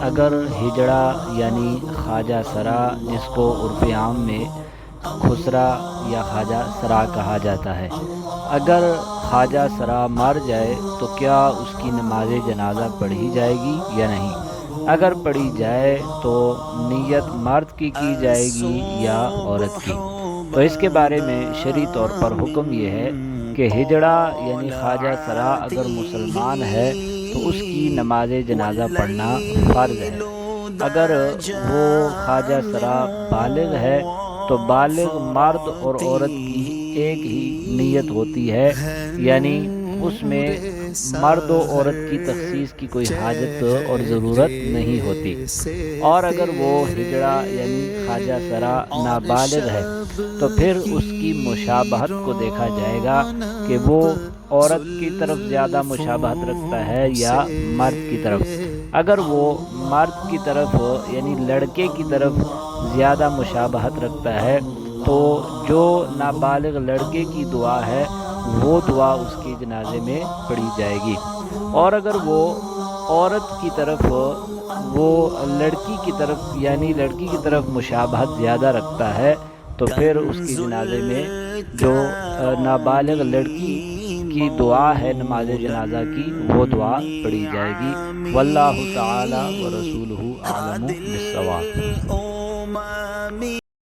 اگر ہجڑا یعنی خواجہ سرا، جس کو عرف عام میں خسرا یا خواجہ سرا کہا جاتا ہے، اگر خواجہ سرا مر جائے تو کیا اس کی نماز جنازہ پڑھی جائے گی یا نہیں؟ اگر پڑھی جائے تو نیت مرد کی جائے گی یا عورت کی؟ تو اس کے بارے میں شرعی طور پر حکم یہ ہے کہ ہجڑا یعنی خواجہ سرا اگر مسلمان ہے تو اس کی نماز جنازہ پڑھنا فرض ہے۔ اگر وہ خواجہ سرا بالغ ہے تو بالغ مرد اور عورت کی ایک ہی نیت ہوتی ہے، یعنی اس میں مرد و عورت کی تخصیص کی کوئی حاجت اور ضرورت نہیں ہوتی۔ اور اگر وہ ہجڑا یعنی خواجہ سرا نابالغ ہے تو پھر اس کی مشابہت کو دیکھا جائے گا کہ وہ عورت کی طرف زیادہ مشابہت رکھتا ہے یا مرد کی طرف۔ اگر وہ مرد کی طرف یعنی لڑکے کی طرف زیادہ مشابہت رکھتا ہے تو جو نابالغ لڑکے کی دعا ہے وہ دعا اس کے جنازے میں پڑھی جائے گی۔ اور اگر وہ عورت کی طرف وہ لڑکی کی طرف یعنی لڑکی کی طرف مشابہت زیادہ رکھتا ہے تو پھر اس کی جنازے میں جو نابالغ لڑکی کی دعا ہے نماز جنازہ کی وہ دعا پڑھی جائے گی۔ واللہ تعالی ورسولہ اعلم بالصواب۔